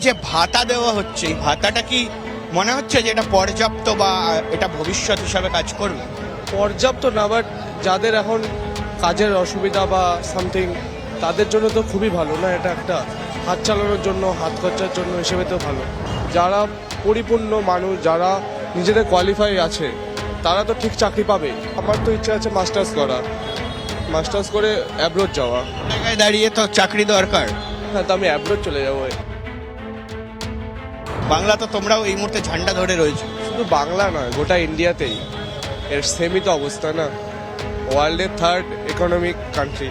যে ভাতা দেওয়া হচ্ছে, এই ভাতাটা কি মনে হচ্ছে যে এটা পর্যাপ্ত বা এটা ভবিষ্যৎ হিসাবে কাজ করবে? পর্যাপ্ত না, বাট যাদের এখন কাজের অসুবিধা বা সামথিং তাদের জন্য তো খুবই ভালো না, এটা একটা হাত চালানোর জন্য, হাত খরচার জন্য হিসেবে তো ভালো। যারা পরিপূর্ণ মানুষ, যারা নিজেদের কোয়ালিফাই আছে, তারা তো ঠিক চাকরি পাবে। আমার তো ইচ্ছা আছে মাস্টার্স করা, মাস্টার্স করে অ্যাব্রোড যাওয়া। জায়গায় দাঁড়িয়ে তো চাকরি দরকার। হ্যাঁ, তো আমি অ্যাব্রোড চলে যাবো। বাংলা তো তোমরাও এই মুহূর্তে ঝান্ডা ধরে রয়েছে। শুধু বাংলা নয়, গোটা ইন্ডিয়াতেই এর সেমই তো অবস্থা না। ওয়ার্ল্ডের থার্ড ইকোনমিক কান্ট্রি,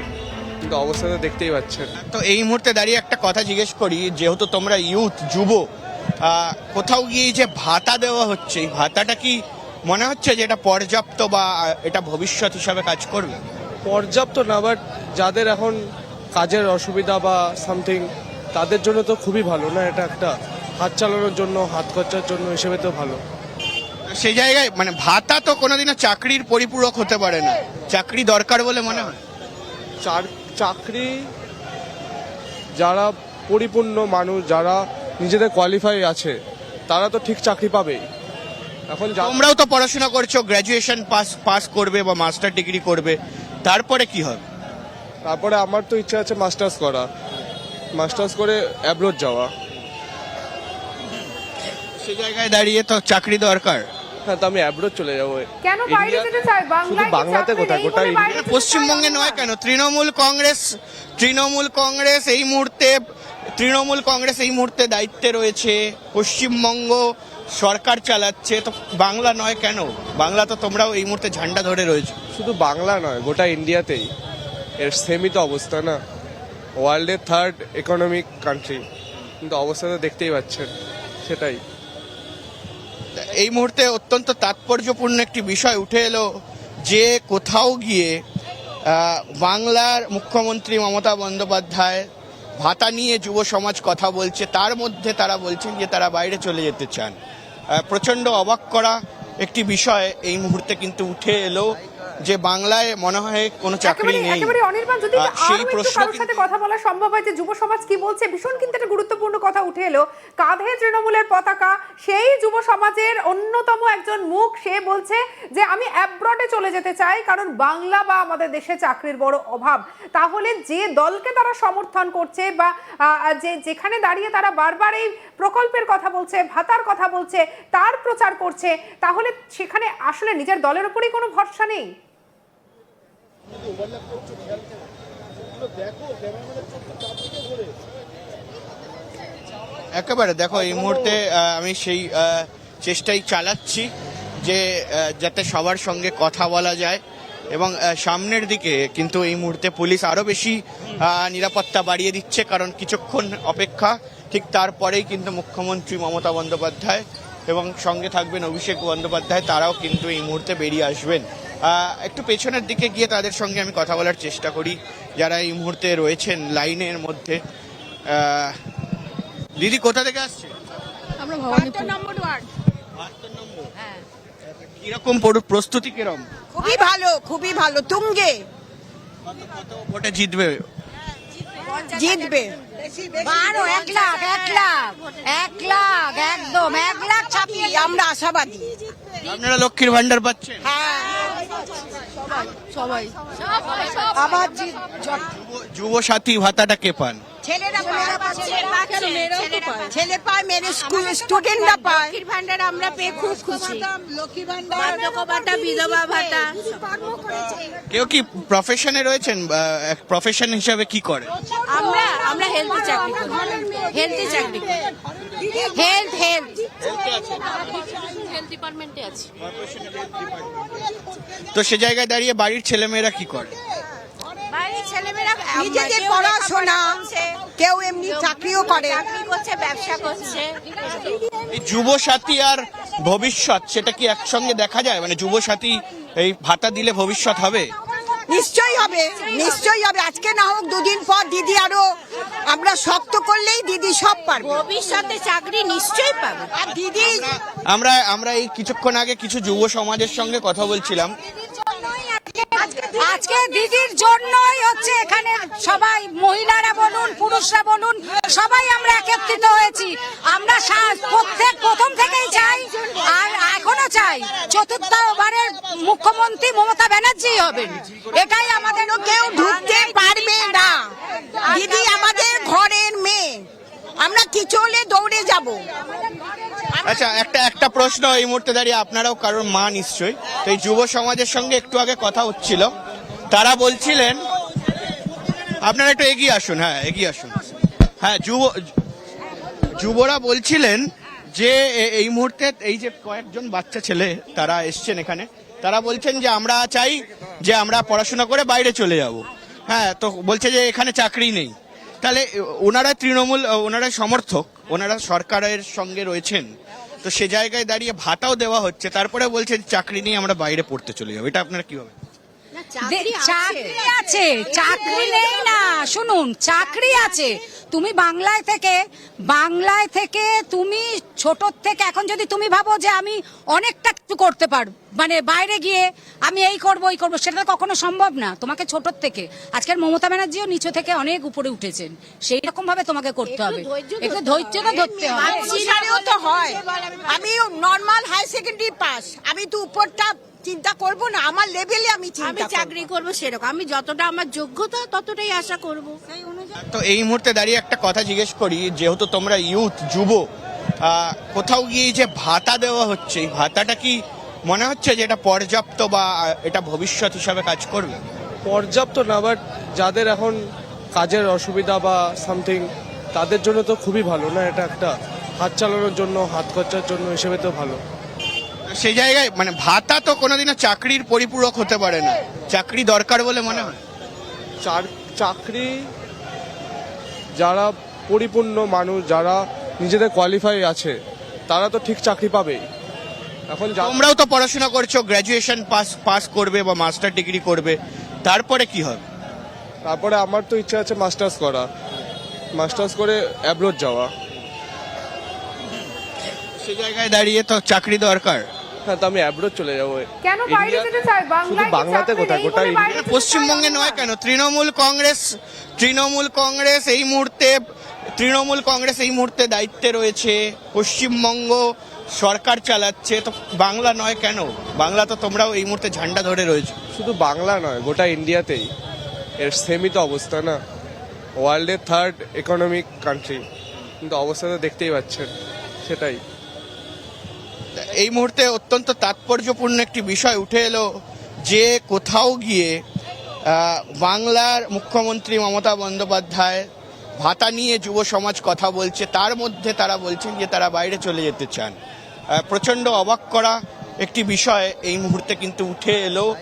কিন্তু অবস্থা তো দেখতেই পাচ্ছেন। তো এই মুহূর্তে দাঁড়িয়ে একটা কথা জিজ্ঞেস করি, যেহেতু তোমরা ইউথ, যুব, কোথাও গিয়ে যে ভাতা দেওয়া হচ্ছে, এই ভাতাটা কি মনে হচ্ছে যে এটা পর্যাপ্ত বা এটা ভবিষ্যৎ হিসাবে কাজ করবে? পর্যাপ্ত না, বাট যাদের এখন কাজের অসুবিধা বা সামথিং তাদের জন্য তো খুবই ভালো না, এটা একটা হাত চালানোর জন্য, হাত খরচার জন্য হিসেবে তো ভালো। সেই জায়গায় মানে ভাতা তো কোনোদিনও চাকরির পরিপূরক হতে পারে না, চাকরি দরকার বলে মনে হয়। চাকরি যারা পরিপূর্ণ মানুষ, যারা নিজেদের কোয়ালিফাই আছে, তারা তো ঠিক চাকরি পাবে। এখন তোমরাও তো পড়াশোনা করছো, গ্র্যাজুয়েশন পাস করবে বা মাস্টার ডিগ্রি করবে, তারপরে কি হবে? তারপরে আমার তো ইচ্ছা আছে মাস্টার্স করা, মাস্টার্স করে অ্যাব্রোড যাওয়া। সেই জায়গায় দাঁড়িয়ে তো চাকরি দরকার। হ্যাঁ, তো আমি অ্যাব্রোড চলে যাবো। কেন বাইরে যেতে চাই? শুধু বাংলাতে কোথায়, গোটা ইন্ডিয়া। পশ্চিমবঙ্গে নয় কেন, তৃণমূল কংগ্রেস এই মুহূর্তে দায়িত্বে রয়েছে, পশ্চিমবঙ্গ সরকার চালাচ্ছে, তো বাংলা নয় কেন? বাংলা তো তোমরাও এই মুহূর্তে ঝান্ডা ধরে রয়েছে। শুধু বাংলা নয়, গোটা ইন্ডিয়াতেই এর সেমই তো অবস্থা না। ওয়ার্ল্ডের থার্ড ইকোনমিক কান্ট্রি, কিন্তু অবস্থা তো দেখতেই পাচ্ছেন, সেটাই। এই মুহূর্তে অত্যন্ত তাৎপর্যপূর্ণ একটি বিষয় উঠে এলো যে কোথাও গিয়ে বাংলার মুখ্যমন্ত্রী মমতা বন্দ্যোপাধ্যায় ভাতা নিয়ে যুব সমাজ কথা বলছে, তার মধ্যে তারা বলছেন যে তারা বাইরে চলে যেতে চান। প্রচণ্ড অবাক করা একটি বিষয় এই মুহূর্তে কিন্তু উঠে এলো যে বাংলায় মনে হয় কোনো চাকরি নেই। একেবারে অনির্বাণ, যদি সেই প্রশ্ন কারোর সাথে কথা বলা সম্ভব হয় যে যুব সমাজ কি বলছে, ভীষণ কিন্তু একটা গুরুত্বপূর্ণ কথা উঠে এলো। কাঁধে তৃণমূলের পতাকা, সেই যুব সমাজের অন্যতম একজন মুখ, সে বলছে যে আমি অ্যাব্রডে চলে যেতে চাই, কারণ বাংলা বা আমাদের দেশে চাকরির বড় অভাব। তাহলে যে দলকে তারা সমর্থন করছে বা যেখানে দাঁড়িয়ে তারা বারবার এই প্রকল্পের কথা বলছে, ভাতার কথা বলছে, তার প্রচার করছে, তাহলে সেখানে আসলে নিজের দলের উপরই কোনো ভরসা নেই। একেবারে দেখো, এই মুহূর্তে আমি সেই চেষ্টাই চালাচ্ছি যে যাতে সবার সঙ্গে কথা বলা যায়, এবং সামনের দিকে কিন্তু এই মুহূর্তে পুলিশ আরও বেশি নিরাপত্তা বাড়িয়ে দিচ্ছে, কারণ কিছুক্ষণ অপেক্ষা, ঠিক তারপরেই কিন্তু মুখ্যমন্ত্রী মমতা বন্দ্যোপাধ্যায় এবং সঙ্গে থাকবেন অভিষেক বন্দ্যোপাধ্যায়, তারাও কিন্তু এই মুহূর্তে বেরিয়ে আসবেন। একটু পেছনের দিকে গিয়ে তাদের সঙ্গে আমি কথা বলার চেষ্টা করি যারা এই মুহূর্তে রয়েছেন লাইনের মধ্যে। দিদি কোথা থেকে আসছে? আমরা ভবানীপুর নম্বর ওয়ার্ড। হ্যাঁ, কিরকম প্রস্তুতি কিরকম? খুবই ভালো তুঙ্গে কত ভোটে জিতবে? জিতবে 1 লাখ একদম 1 লাখ ছাপিয়ে আমরা আশাবাদী। আপনারা লক্ষ্মীর ভান্ডার পাচ্ছেন? হ্যাঁ, সবাই আবার যুব সাথী ভাতাটা কে পান? ছেলেরা পাচ্ছে, ছেলে পায়, মেরে স্কুল স্টুডেন্টরা পায়। লক্ষ্মীর ভান্ডার আমরা পেয়ে খুব খুশি। লক্ষ্মী ভান্ডার, ভাতা, বিধবা ভাতা। কেউ কি প্রফেশনে রয়েছেন? প্রফেশন হিসাবে কি করে? আমরা হেলথ চাকরি করি, হেলথ ডিপার্টমেন্টে আছি। তো সে জায়গায় দাঁড়িয়ে বাড়ির ছেলেমেয়েরা কি করে? নিজেদের পড়াশোনা, কেউ এমনি চাকরিও করে, ব্যবসা করছে। এই যুব সাথী আর ভবিষ্যৎ, সেটা কি একসঙ্গে দেখা যায়? মানে যুব সাথী এই ভাতা দিলে ভবিষ্যৎ হবে? নিশ্চয়ই হবে। আজকে না হোক দুদিন পর দিদি আরো আমরা শক্ত করলেই দিদি সব পারবে, ভবিষ্যতে চাকরি নিশ্চয়ই পাবে। আর দিদি আমরা এই কিছুক্ষণ আগে কিছু যুব সমাজের সঙ্গে কথা বলছিলাম। আজকে আজকে দিদির জন্যই হচ্ছে এখানে সবাই মহিলারা বলুন পুরুষরা বলুন সবাই আমরা একত্রিত হয়েছি। আমরা প্রথম থেকেই চাই আর এখনো চাই চতুর্থবারের মুখ্যমন্ত্রী মমতা ব্যানার্জি হবেন, এটাই আমাদের। কেউ ঢুকতে পারবে না, দিদি আমাদের ঘরের মেয়ে, আমরা কিছু হলে দৌড়ে যাব। আচ্ছা, একটা প্রশ্ন এই মুহূর্তে দাঁড়িয়ে, আপনারাও কারোর মা নিশ্চয়ই, তো এই যুব সমাজের সঙ্গে একটু আগে কথা হচ্ছিল, তারা বলছিলেন, আপনারা একটু এগিয়ে আসুন, হ্যাঁ এগিয়ে আসুন, হ্যাঁ যুবরা বলছিলেন যে এই মুহূর্তে এই যে কয়েকজন বাচ্চা ছেলে তারা এসছেন এখানে, তারা বলছেন যে আমরা চাই যে আমরা পড়াশোনা করে বাইরে চলে যাব। হ্যাঁ, তো বলছে যে এখানে চাকরি নেই। তাহলে ওনারা তৃণমূল, ওনারা সমর্থক, ওনারা সরকারের সঙ্গে রয়েছেন, তো সে জায়গায় দাঁড়িয়ে ভাতাও দেওয়া হচ্ছে, তারপরে বলছে চাকরি নেই আমরা বাইরে পড়তে চলে যাবো, এটা আপনারা কি হবে? চাকরি আছে, চাকরি নেই না, শুনুন চাকরি আছে। তুমি বাংলায় থেকে তুমি ছোট থেকে এখন যদি তুমি ভাবো যে আমি অনেকটা কিছু করতে পারবো, মানে বাইরে গিয়ে আমি এই করবো ওই করবো, সেটা কখনো সম্ভব না। তোমাকে ছোট থেকে, আজকের মমতা ব্যানার্জিও নিচু থেকে অনেক উপরে উঠেছেন, সেই রকম ভাবে তোমাকে করতে হবে, একটু ধৈর্য ধরতে হবে। অফিসারেও তো হয়, আমি নর্মাল হাই সেকেন্ডারি পাস, আমি তো উপরটা চিন্তা করব না, আমার লেভেলে আমি চাকরি করব সেরকম, আমি যতটা আমার যোগ্যতা ততটাই আশা করব। তো এই মুহূর্তে দাঁড়িয়ে একটা কথা জিজ্ঞেস করি, যেহেতু তোমরা ইউথ, যুব, কোথাও গিয়ে যে ভাতা দেওয়া হচ্ছে, এই ভাতাটা কি মনে হচ্ছে যে এটা পর্যাপ্ত বা এটা ভবিষ্যৎ হিসাবে কাজ করবে? পর্যাপ্ত না, বাট যাদের এখন কাজের অসুবিধা বা সামথিং তাদের জন্য তো খুবই ভালো না, এটা একটা হাত চালানোর জন্য, হাত খরচার জন্য হিসেবে তো ভালো। সেই জায়গায় মানে ভাতা তো কোনোদিনও চাকরির পরিপূরক হতে পারে না, চাকরি দরকার বলে মনে হয়। চাকরি যারা পরিপূর্ণ মানুষ, যারা নিজেদের কোয়ালিফাই আছে, তারা তো ঠিক চাকরি পাবেই। এখন তোমরাও তো পড়াশোনা করছো, গ্র্যাজুয়েশন পাস করবে বা মাস্টার ডিগ্রি করবে, তারপরে কি হবে? তারপরে আমার তো ইচ্ছা আছে মাস্টার্স করা, মাস্টার্স করে অ্যাব্রোড যাওয়া। সেই জায়গায় দাঁড়িয়ে তো চাকরি দরকার। হ্যাঁ, তো আমি অ্যাব্রোড চলে যাবো। কেন বাইরে যেতে চাই? বাংলায় শুধু বাংলাতে কোথায়, গোটা ইন্ডিয়া। পশ্চিমবঙ্গে নয় কেন, তৃণমূল কংগ্রেস এই মুহূর্তে দায়িত্বে রয়েছে, পশ্চিমবঙ্গ সরকার চালাচ্ছে, তো বাংলা নয় কেন? বাংলা তো তোমরাও এই মুহূর্তে ঝান্ডা ধরে রয়েছে। শুধু বাংলা নয়, গোটা ইন্ডিয়াতেই এর সেমই তো অবস্থা না। ওয়ার্ল্ডের 3rd ইকোনমিক কান্ট্রি, কিন্তু অবস্থা তো দেখতেই পাচ্ছেন, সেটাই। এই মুহূর্তে অত্যন্ত তাৎপর্যপূর্ণ একটি বিষয় উঠে এলো যে কোথাও গিয়ে বাংলার মুখ্যমন্ত্রী মমতা বন্দ্যোপাধ্যায় ভাতা নিয়ে যুব সমাজ কথা বলছে, তার মধ্যে তারা বলছেন যে তারা বাইরে চলে যেতে চান। প্রচণ্ড অবাক করা একটি বিষয় এই মুহূর্তে কিন্তু উঠে এলো।